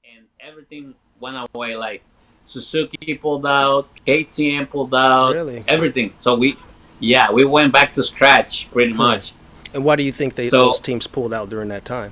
and everything went away. Like Suzuki pulled out, KTM pulled out, Really? everything. So yeah, we went back to scratch pretty Hmm. much. And why do you think those So teams pulled out during that time?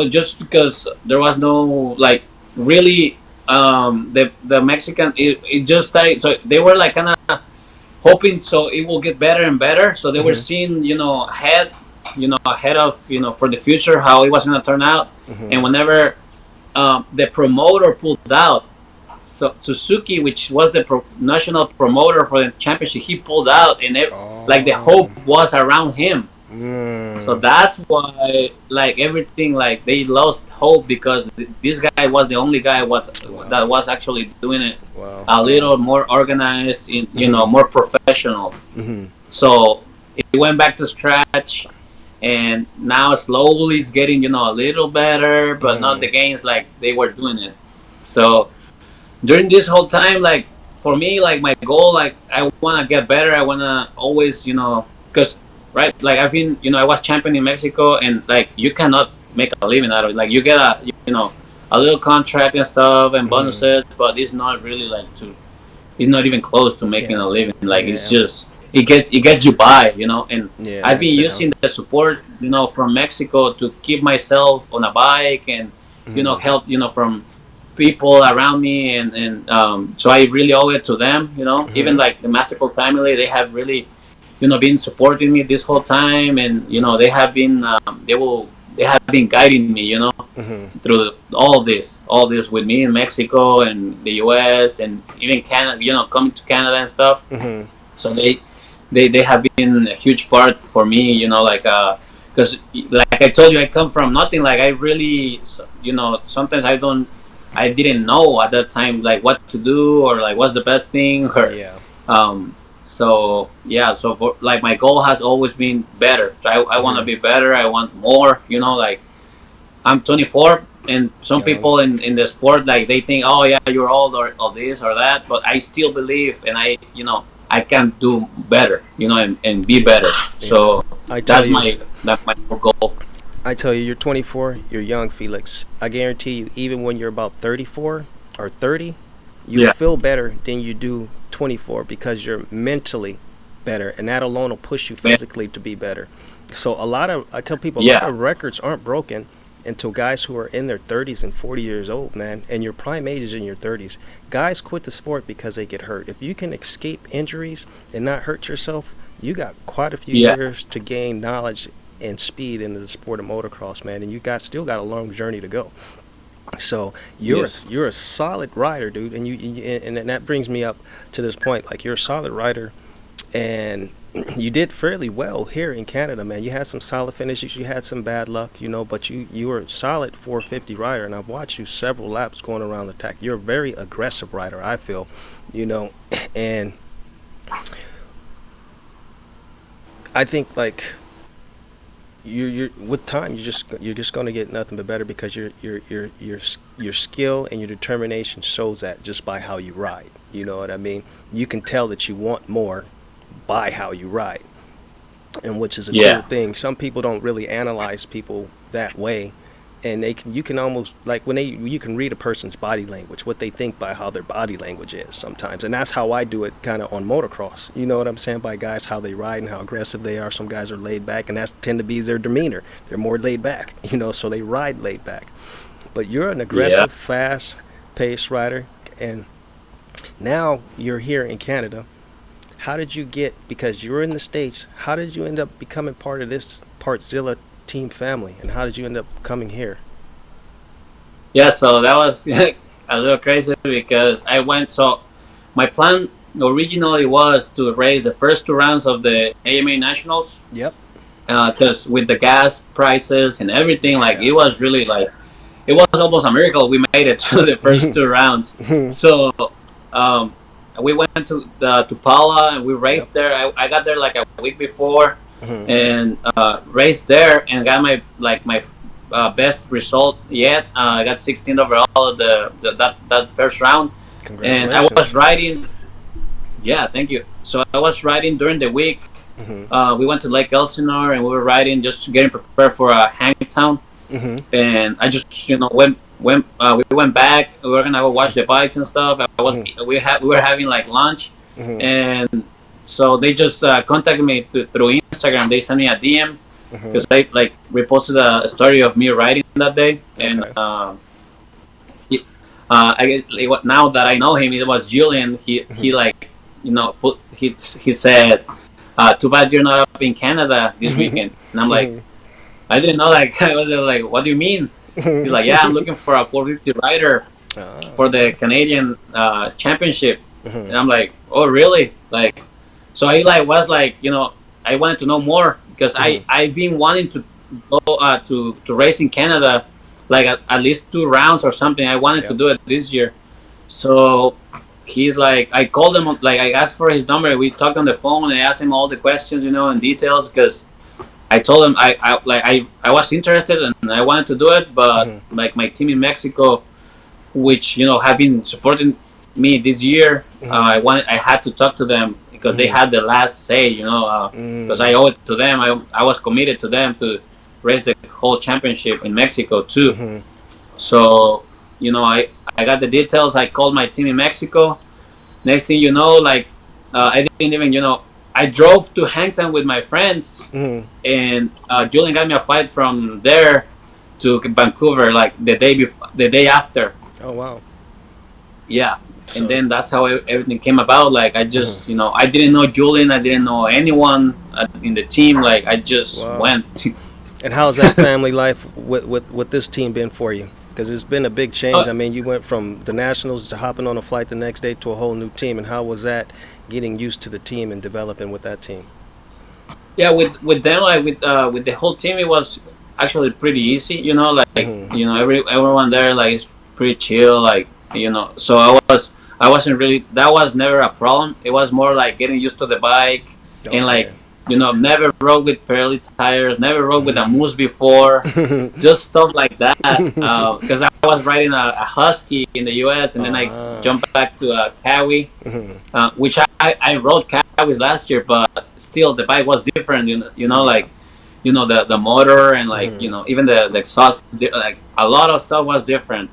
just because there was no like really the Mexican it just started, so they were like kind of hoping so it will get better and better. So they were Hmm. seeing, ahead of, for the future how it was going to turn out. Hmm. And whenever the promoter pulled out, so Suzuki, which was the national promoter for the championship, he pulled out, and like the Oh. hope was around him. So Mm. that's why, like everything, like they lost hope because this guy was the only guy Wow. that was actually doing it Wow. a Wow. little more organized, Hmm. more professional. Hmm. So it went back to scratch, and now slowly it's getting, a little better, but not Hmm. the gains like they were doing it. So during this whole time, like for me, like my goal, like I want to get better. I want to always, because right, like I've been, I was champion in Mexico, and like you cannot make a living out of it. Like you get a little contract and stuff and Hmm. bonuses, but it's not really like it's not even close to making a Yes. living. Like it's Yeah. just it gets you by, and Yeah. I've That's been it, huh? using the support, from Mexico to keep myself on a bike and Hmm. help, from people around me, and so I really owe it to them. Even Hmm. like the Mastercard family, they have really, been supporting me this whole time, and they have been guiding me, Hmm. through all this with me in Mexico and the U.S. and even Canada, coming to Canada and stuff. Hmm. So they have been a huge part for me, like because like I told you, I come from nothing. Like I really, sometimes I didn't know at that time like what to do or like what's the best thing or Yeah. so yeah. So like my goal has always been better. So I want to Hmm. be better. I want more. Like I'm 24, and some Young. people in the sport, like they think, oh yeah, you're old or this or that. But I still believe, and I can do better, and be better. Yeah. So I tell that's you. my goal. I tell you, you're 24, you're young, Felix. I guarantee you, even when you're about 34 or 30, you'll Yeah, feel better than you do 24 because you're mentally better, and that alone will push you man. physically to be better. So, I tell people, a lot Yeah, of records aren't broken until guys who are in their 30s and 40 years old, man, and your prime age is in your 30s. Guys quit the sport because they get hurt. If you can escape injuries and not hurt yourself, you got quite a few yeah, years to gain knowledge and speed into the sport of motocross, man, and you got still got a long journey to go. So yes, you're a solid rider, dude, and and that brings me up to this point. Like you're a solid rider, and you did fairly well here in Canada, man. You had some solid finishes, you had some bad luck, but you were a solid 450 rider, and I've watched you several laps going around the track. You're a very aggressive rider, I feel, you know, and I think like you're with time you're just going to get nothing but better because your skill and your determination shows that just by how you ride. You know what I mean? You can tell that you want more by how you ride, and which is a cool yeah, thing. Some people don't really analyze people that way, and you can almost like when you can read a person's body language, what they think by how their body language is sometimes, and that's how I do it kind of on motocross. You know what I'm saying? By guys how they ride and how aggressive they are. Some guys are laid back, and that's tend to be their demeanor. They're more laid back, so they ride laid back. But you're an yeah. aggressive, fast paced rider, and now you're here in Canada. How did you get, because you were in the States, how did you end up becoming part of this Partzilla team family? And how did you end up coming here? Yeah, so that was a little crazy because I went. So my plan originally was to race the first two rounds of the AMA Nationals, Yep. because with the gas prices and everything, like Yeah. it was really like it was almost a miracle we made it through the first two rounds. So um, we went to Pala and we Yep. raced there. I got there like a week before Hmm. and raced there and got my best result yet. I got 16th overall at that first round, and I was Congratulations. riding. Yeah, thank you. So I was riding during the week. Hmm. We went to Lake Elsinore and we were riding, just getting prepared for Hangtown. Mm-hmm. and I just we went back. We were gonna go watch the bikes and stuff. We were having like lunch, Mm-hmm. and so they just contacted me through Instagram. They sent me a DM Mm-hmm. because I like reposted a story of me riding that day, and Okay. he, now that I know him, it was Julian. He Mm-hmm. like he said, "Too bad you're not up in Canada this weekend." And I'm like, Mm-hmm. I didn't know. Like I was like, "What do you mean?" He's like, "Yeah, I'm looking for a 450 rider Ah. for the Canadian championship." Mm-hmm. And I'm like, "Oh, really?" Like, so I like was like, I wanted to know more because Mm-hmm. I've been wanting to go to race in Canada, like at least 2 rounds or something. I wanted to Yep. do it this year. So he's like, I called him, like I asked for his number. We talked on the phone, and I asked him all the questions, and details, because I told him I was interested and I wanted to do it, but Mm-hmm. like my team in Mexico, which have been supporting me this year, Mm-hmm. I had to talk to them because they Mm-hmm. had the last say, because I owe it to them. I was committed to them to race the whole championship in Mexico too. Mm-hmm. So I got the details. I called my team in Mexico. Next thing you know, like I didn't even I drove to Hangtown with my friends, Mm-hmm. and Julian got me a flight from there to Vancouver like the day after. Oh wow. Yeah, and So. then that's how everything came about. Like I just, Mm-hmm. I didn't know Julian, I didn't know anyone in the team. Like I just Wow. went. And how's that family life with this team been for you? Because it's been a big change. uh, I mean, you went from the Nationals to hopping on a flight the next day to a whole new team. And how was that getting used to the team and developing with that team? yeah, with them, like with the whole team, it was actually pretty easy. Like Mm-hmm. everyone there like is pretty chill. Like so I wasn't really, that was never a problem. It was more like getting used to the bike, and Okay. like never rode with Pirelli tires, never rode with a Mm-hmm. Moose before, just stuff like that. Because I was riding a Husky in the U.S. and then I Ah. jumped back to a Kawi, Mm-hmm. which I rode Kawis last year, but still the bike was different. Yeah. Like the motor, and like Mm-hmm. even the exhaust, like a lot of stuff was different.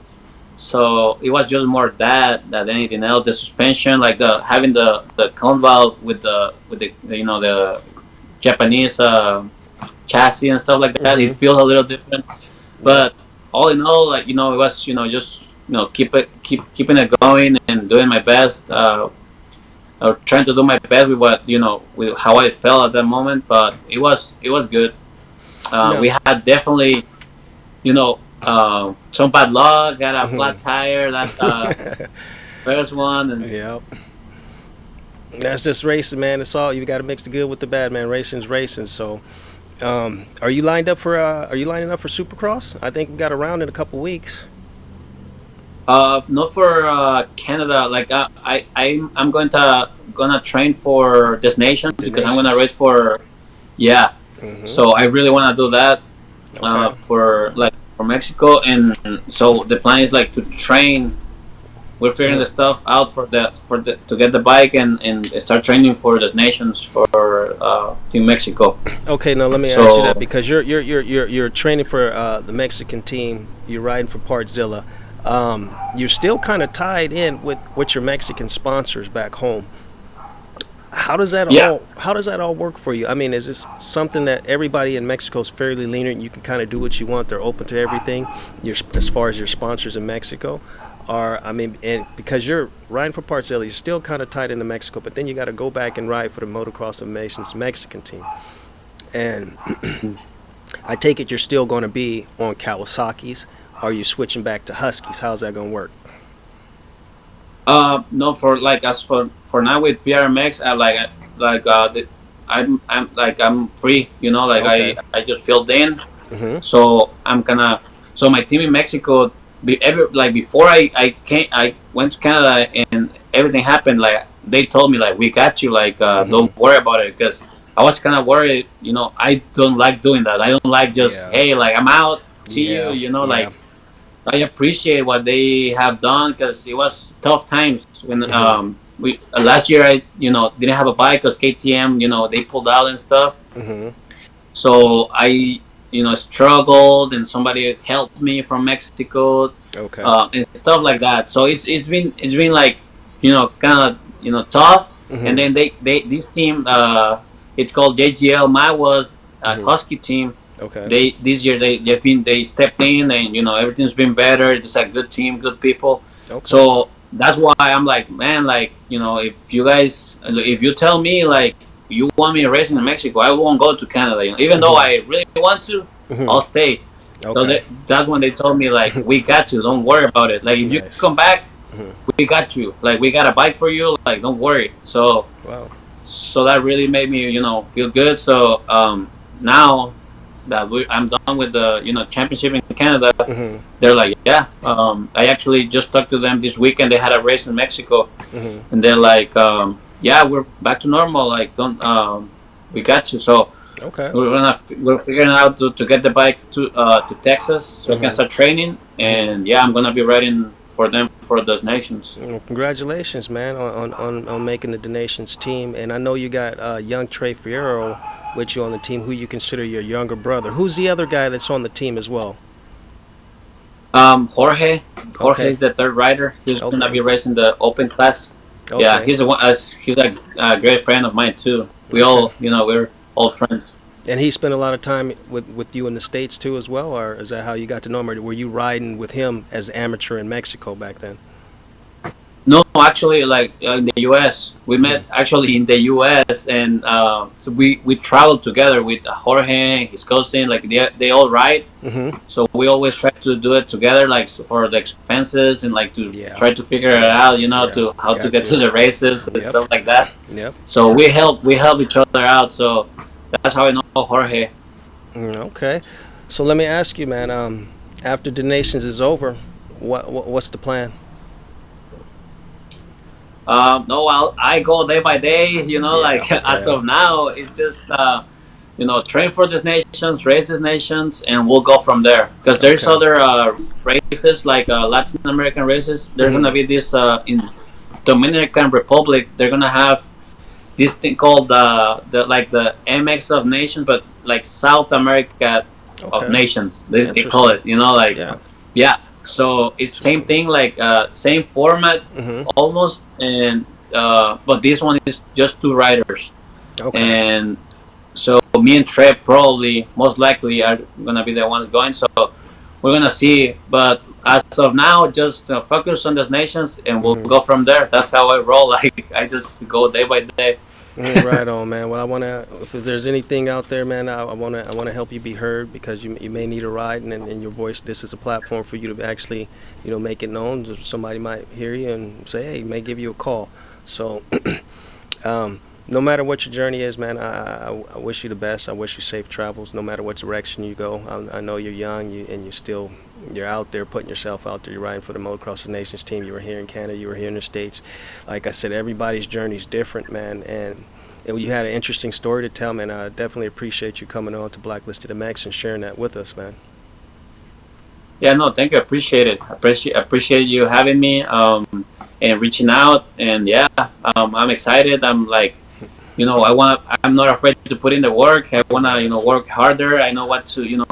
So it was just more that than anything else. The suspension, like the having the cone valve with the Japanese chassis and stuff like that, it Mm-hmm. feels a little different. Yep. But all in all, like it was just keeping it going and doing my best. Trying to do my best with what with how I felt at that moment. But it was good. No. We had definitely some bad luck. Got a flat tire that first one, and Yep. That's just racing, man. It's all you got to mix the good with the bad, man. Racing's racing. So, are you lined up for? Are you lining up for Supercross? I think we got a round in a couple weeks. not for Canada. Like I'm gonna train for destinations The because I'm gonna nations. race for, yeah. Mm-hmm. So I really want to do that Okay. for Mexico, and so the plan is like to train. We're figuring the Mm-hmm. stuff out to get the bike and start training for destinations for Team Mexico. Okay. Now let me ask you that So because you're training for the Mexican team. You're riding for Partzilla. You're still kind of tied in with your Mexican sponsors back home. yeah, How does that all work for you? I mean, is this something that everybody in Mexico is fairly lenient? You can kind of do what you want. They're open to everything. As far as your sponsors in Mexico, are I mean, and because you're riding for Parcelli, you're still kind of tied into Mexico, but then you got to go back and ride for the Motocross of Nations Mexican team. And I take it you're still going to be on Kawasaki's. Are you switching back to Huskies? How's that going to work? no, for like as for now with PRMX, I'm free. Like Okay. I just filled in. Mhm. So so my team in Mexico, like before I went to Canada and everything happened, like they told me like we got you, like Mhm. don't worry about it, because I was kind of worried. I don't like doing that. I don't like just, Yeah. hey, like I'm out, see you. Yeah. Yeah. Like I appreciate what they have done, because it was tough times when Mhm. we last year I didn't have a bike because KTM they pulled out and stuff. Mhm. So struggled, and somebody helped me from Mexico, Okay. and stuff like that. So it's been like kind of tough. And Mhm. then they this team, it's called JGL. My was a Mhm. Husky team. Okay. They this year they stepped in, and everything's been better. It's a good team, good people. Okay. So that's why I'm like, man, like if you tell me like you want me racing in Mexico, I won't go to Canada. Even though Mhm. I really want to, Mhm. I'll stay. So Okay. that's when they told me like, we got you. Don't worry about it. Like if you Nice. come back, Mhm. we got you. Like we got a bike for you. Like don't worry. Wow. So that really made me feel good. So now that I'm done with the championship in Canada, Mhm. they're like, yeah. I actually just talked to them this weekend. They had a race in Mexico, Mhm. and they're like, yeah, we're back to normal. Like don't we got you. So Okay. we're figuring out to get the bike to Texas so I can Mhm. start training. Mhm. And yeah, I'm gonna be riding for them for those nations. Well, congratulations, man, on making the Donations team. And I know you got young Trey Fierro with you on the team, who you consider your younger brother. Who's the other guy that's on the team as well? Jorge Okay. is the third rider. He's gonna Okay. be racing the open class. Yeah, Okay. he's a one. He's a great friend of mine too. We Okay. all, we're old friends. And he spent a lot of time with you in the States too as well, or is that how you got to know him? Or were you riding with him as amateur in Mexico back then? No, actually, like in the U.S., we Mhm. met actually in the U.S. and so we traveled together with Jorge, his cousin. Like they all ride, Mhm. so we always try to do it together, like so for the expenses and like to Yeah. try to figure it Yeah. out, Yeah. to how to Got get you. to the races and Yep. stuff like that. Yep. So we help each other out. So that's how I know Jorge. Okay. So let me ask you, man. After Donations is over, what's the plan? No, I go day by day. Yeah. Like as Yeah. of now, it's just train for these nations, race these nations, and we'll go from there. Because there's Okay. other races like Latin American races. There's gonna Mhm. be this in Dominican Republic. They're gonna have this thing called the MX of nations, but like South America of Okay. nations. They call Interesting. it. Like Yeah. yeah. So it's So. same thing, like same format Mhm. almost, and but this one is just two riders. Okay. And so me and Trey probably most likely are gonna be the ones going. So we're gonna see. But as of now, just focus on those nations, and we'll Mhm. go from there. That's how I roll. Like I just go day by day. Right on, man. Well, I wanna. If there's anything out there, man, I wanna help you be heard because you may need a ride, and in your voice, this is a platform for you to actually, make it known. Somebody might hear you and say, hey, may give you a call. So, no matter what your journey is, man, I wish you the best. I wish you safe travels, no matter what direction you go. I know you're young, and you're out there putting yourself out there. You're riding for the Motocross of Nations team. You were here in Canada. You were here in the States. Like I said, everybody's journey is different, man, and you had an interesting story to tell, man. I definitely appreciate you coming on to BlackListed MX and sharing that with us, man. Yeah, no, thank you. Appreciate it. Appreciate you having me and reaching out. And yeah, I'm excited. I'm like, I'm not afraid to put in the work. I wanna, Yes. work harder. I know what to,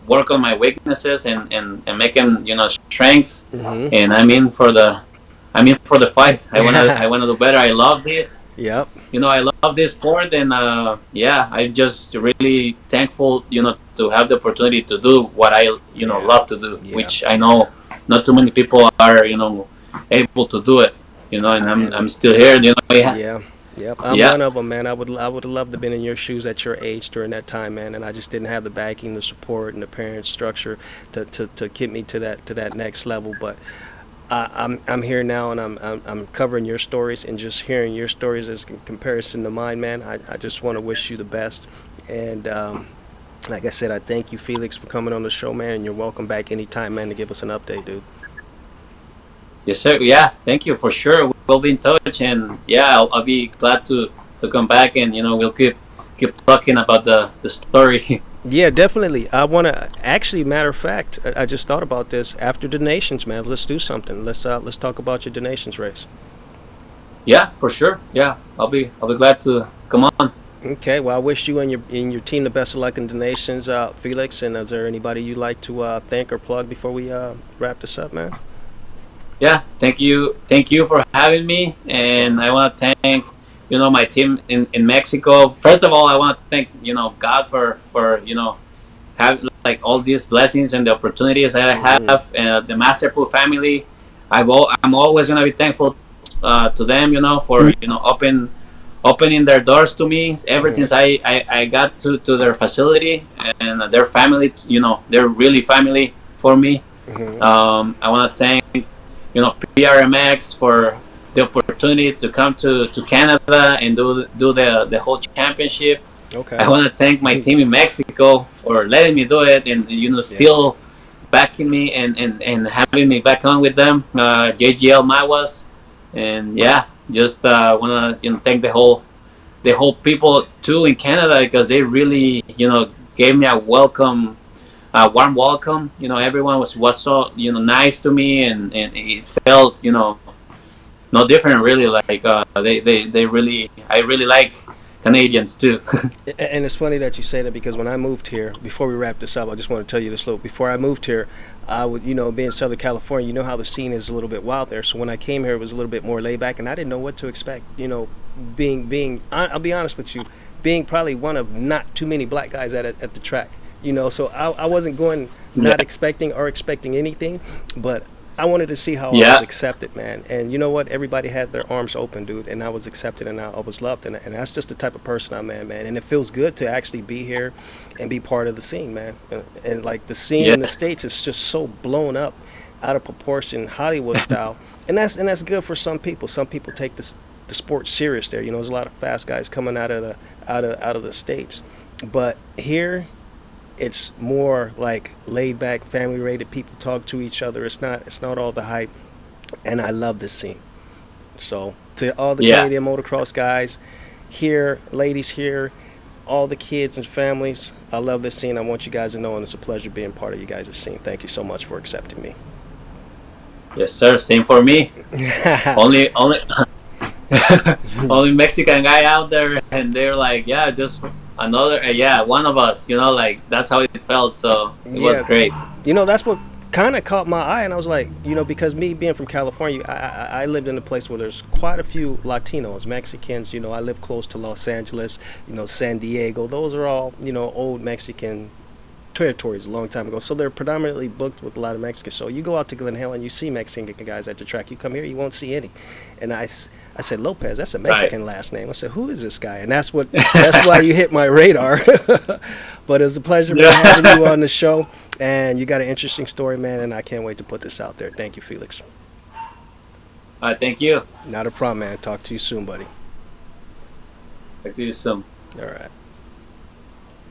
work on my weaknesses and making, strengths. Mhm. And I'm in for the fight. I wanna do better. I love this. Yep. I love this sport, and yeah, I'm just really thankful, to have the opportunity to do what I, Yeah. love to do, Yeah. which I Yeah. know not too many people are, able to do it, and I'm And still here, yeah, yeah. Yep, I'm yeah, one of them, man. I would have loved to have been in your shoes at your age during that time, man. And I just didn't have the backing, the support, and the parent structure to get me to that next level. But I'm here now, and I'm covering your stories and just hearing your stories as in comparison to mine, man. I just want to wish you the best, and like I said, I thank you, Felix, for coming on the show, man. And you're welcome back anytime, man, to give us an update, dude. yes, sir, yeah. Thank you for sure. We'll be in touch, and yeah, I'll be glad to come back, and we'll keep talking about the story. Yeah, definitely. I want to actually, matter of fact, I just thought about this after donations, man. Let's do something. Let's talk about your donations race. Yeah, for sure. Yeah, I'll be glad to come on. Okay, well, I wish you and your team the best of luck in donations, Felix. And is there anybody you'd like to thank or plug before we wrap this up, man? Yeah, thank you for having me, No and problem. I want to thank my team in Mexico. First of all, I want to thank God for have like all these blessings and the opportunities that I Hmm. have. The Masterpool family, I'm always gonna be thankful to them, for opening their doors to me ever Hmm. since I got to their facility, and their family. They're really family for me. Hmm. I want to thank PRMX for the opportunity to come to Canada and do the whole championship. Okay. I want to thank my team in Mexico for letting me do it, and Yes. still backing me and having me back on with them. JGL Mawas, and yeah, just want to thank the whole people too in Canada, because they really gave me a warm welcome. Everyone was so nice to me, and it felt no different really. Like they really I really like Canadians too. And it's funny that you say that because when I moved here, before we wrap this up, I just want to tell you this little. Before I moved here, I would, being Southern California, you know how the scene is a little bit wild there. So when I came here, it was a little bit more laid back, and I didn't know what to expect. I'll be honest with you, being probably one of not too many black guys at the track. So I wasn't going not Yeah, expecting anything, but I wanted to see how I was yeah, accepted, man. And you know what? Everybody had their arms open, dude, and I was accepted and I was loved, and that's just the type of person I'm, man. And it feels good to actually be here and be part of the scene, man. And like the scene in the yes, states is just so blown up, out of proportion, Hollywood style, and that's good for some people. Some people take the sport serious there. There's a lot of fast guys coming out of the states, but here it's more like laid back, family rated. People talk to each other. It's not all the hype, and I love this scene. So to all the yeah. Canadian motocross guys here, ladies here, all the kids and families, I love this scene. I want you guys to know, and it's a pleasure being part of you guys' scene. Thank you so much for accepting me. Yes, sir. Same for me. Only only Mexican guy out there, and they're like, yeah, just another, yeah, one of us. Like that's how it felt. So it was Yeah, great. that's what kind of caught my eye, and I was like, because me being from California, I lived in a place where there's quite a few Latinos, Mexicans. I live close to Los Angeles, San Diego. Those are all old Mexican territories a long time ago. So they're predominantly booked with a lot of Mexicans. So you go out to Glen Helen, you see Mexican guys at the track. You come here, you won't see any. And I said, Lopez, that's a Right. Mexican last name. I said, who is this guy? And that's why you hit my radar. But it's a pleasure, man, having you on the show. And you got an interesting story, man, and I can't wait to put this out there. Thank you, Felix. All right. Thank you. Not a problem, man. Talk to you soon, buddy. Talk to you soon. All right.